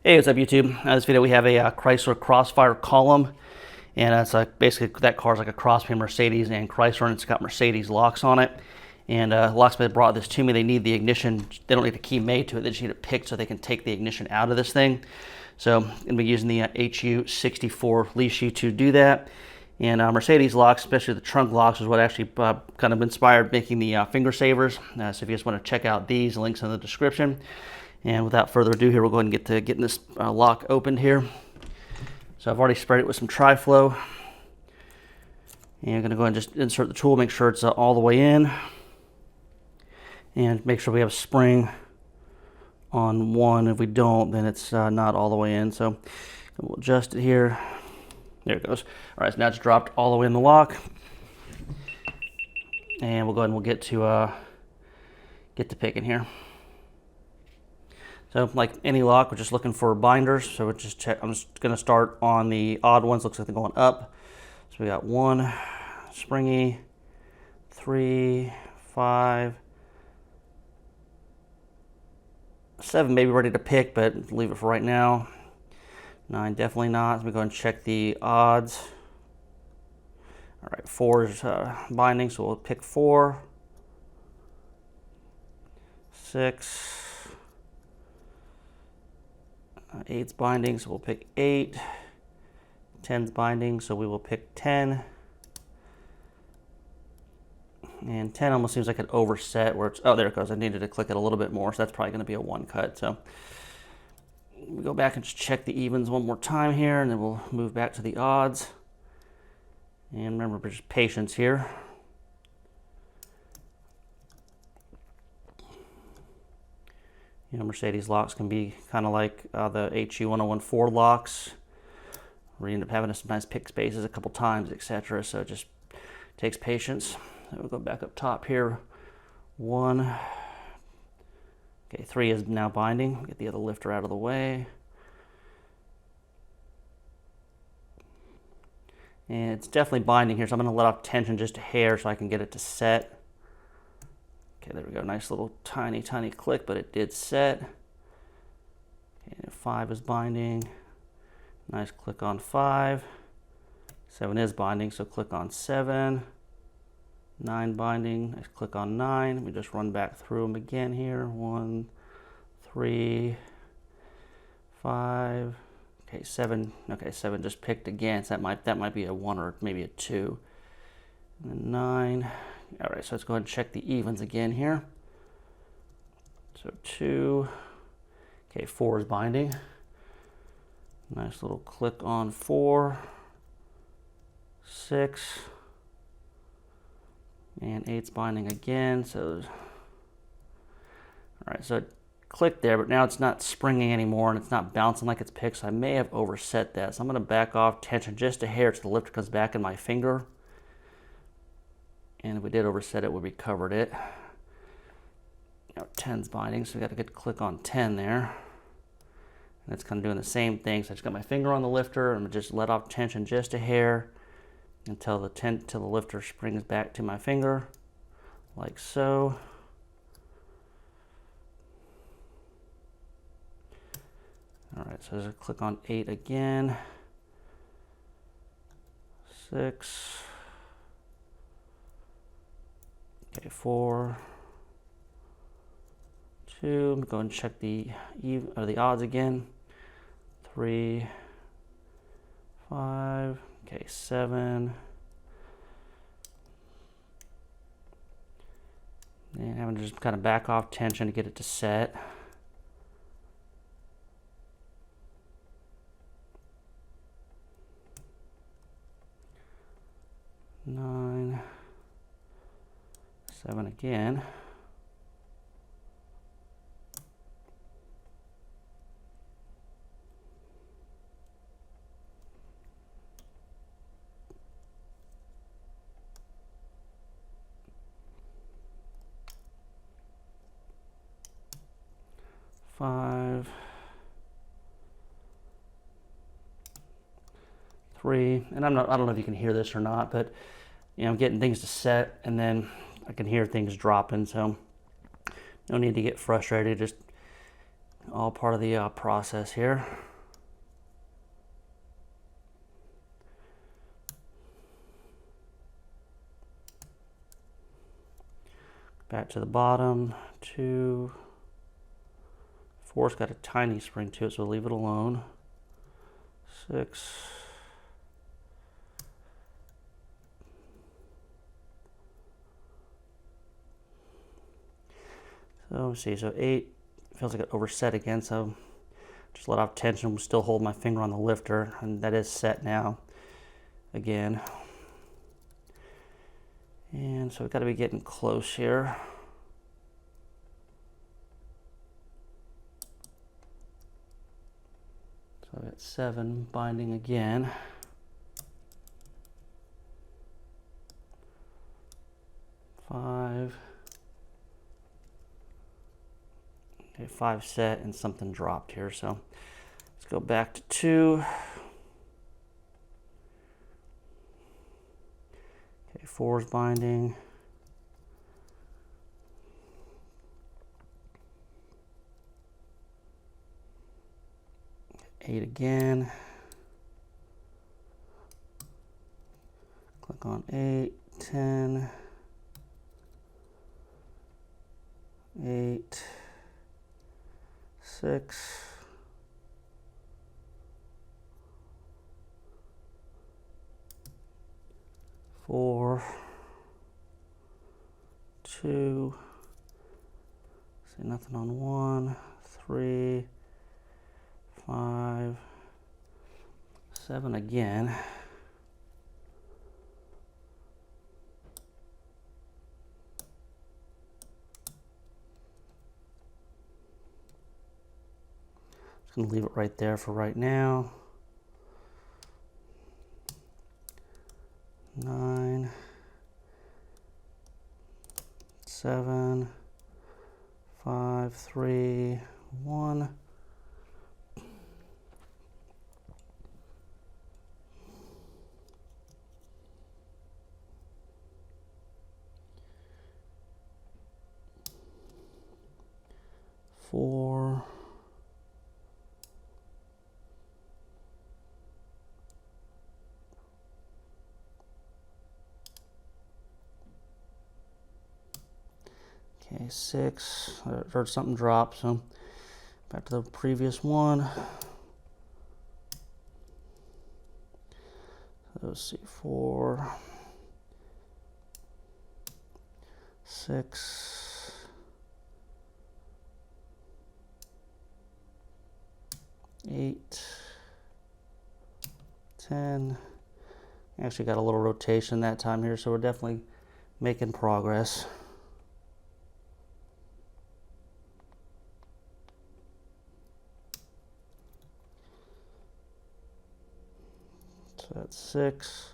Hey, what's up YouTube? In this video we have a Chrysler Crossfire column, and it's basically that car's like a cross between Mercedes and Chrysler, and it's got Mercedes locks on it. And locksmith brought this to me. They need the ignition. They don't need a key made to it. They just need it picked so they can take the ignition out of this thing. So I'm going to be using the HU64 Lishi to do that. And Mercedes locks, especially the trunk locks, is what actually kind of inspired making the finger savers. So if you just want to check out these, links in the description. And without further ado, here we'll go ahead and get to getting this lock opened here. So I've already sprayed it with some Tri-Flow. And I'm going to go ahead and just insert the tool, make sure it's all the way in. And make sure we have a spring on one. If we don't, then it's not all the way in. So we'll adjust it here. There it goes. All right, so now it's dropped all the way in the lock. And we'll go ahead and we'll get to picking here. So like any lock, we're just looking for binders. So we'll just check. I'm just going to start on the odd ones. Looks like they're going up. So we got 1 springy, 3, 5, 7 maybe ready to pick, but leave it for right now. 9 definitely not. So we go and check the odds. All right, 4 is binding, so we'll pick 4. 6. 8's binding, so we'll pick 8. 10's binding, so we will pick 10. And 10 almost seems like an overset where it's, oh, there it goes. I needed to click it a little bit more, so that's probably going to be a 1 cut. So we go back and just check the evens one more time here, and then we'll move back to the odds. And remember, just patience here. You know, Mercedes locks can be kind of like the HU64 locks, where you end up having some nice pick spaces a couple times, etc. So it just takes patience. So we'll go back up top here. 1. Okay, 3 is now binding. Get the other lifter out of the way. And it's definitely binding here, so I'm going to let off tension just a hair so I can get it to set. Okay, there we go. Nice little tiny click, but it did set. Okay, 5 is binding. Nice click on 5. 7 is binding, so click on 7. 9 binding. Nice click on 9. We just run back through them again here. 1, 3, 5. Okay, 7. Okay, 7 just picked again. So that might be a 1 or maybe a 2. And then 9. All right, so let's go ahead and check the evens again here. So 2, okay, 4 is binding. Nice little click on 4, 6, and 8's binding again. So, all right, so it clicked there, but now it's not springing anymore and it's not bouncing like it's picked, so I may have overset that. So I'm gonna back off tension just a hair so the lifter comes back in my finger. And if we did overset it, we recovered it. You know, 10's binding, so we got a good click on 10 there. And it's kind of doing the same thing. So I just got my finger on the lifter and just let off tension just a hair until the lifter springs back to my finger, like so. All right, so there's a click on 8 again. 6. Okay, 4, 2. Go and check the odds again. 3, 5. Okay, 7. And I'm just kind of back off tension to get it to set. 9. 7 again. 5. 3. And I don't know if you can hear this or not, but you know, I'm getting things to set, and then I can hear things dropping, so no need to get frustrated. Just All part of the process here. Back to the bottom, 2, 4's got a tiny spring to it, so leave it alone. 6, 8 feels like it overset again, so just let off tension, still hold my finger on the lifter, and that is set now again. And so we've got to be getting close here. So I got 7 binding again. 5. Okay, 5 set and something dropped here, so let's go back to 2. Okay, 4's binding. 8 again. Click on 8, 10, 8, 6, 4, 2, see nothing on 1, 3, 5, 7 again. Just gonna leave it right there for right now. 9, 7, 5, 3, 1. Four, okay, 6. I heard something drop, so back to the previous one. Let's see, 4, 6. 8, 10. Actually got a little rotation that time here, so we're definitely making progress. So that's 6.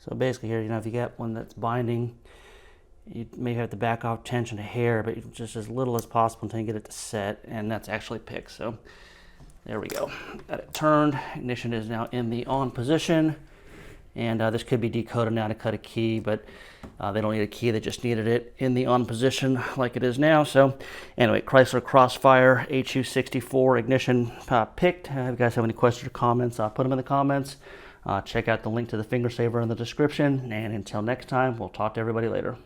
So basically here, if you got one that's binding, you may have to back off tension a hair, but just as little as possible until you get it to set, and that's actually picked. So there we go. Got it turned. Ignition is now in the on position, and this could be decoded now to cut a key, but they don't need a key. They just needed it in the on position like it is now. So anyway, Chrysler Crossfire HU64 ignition picked. If you guys have any questions or comments, put them in the comments. Check out the link to the finger saver in the description, and until next time, we'll talk to everybody later.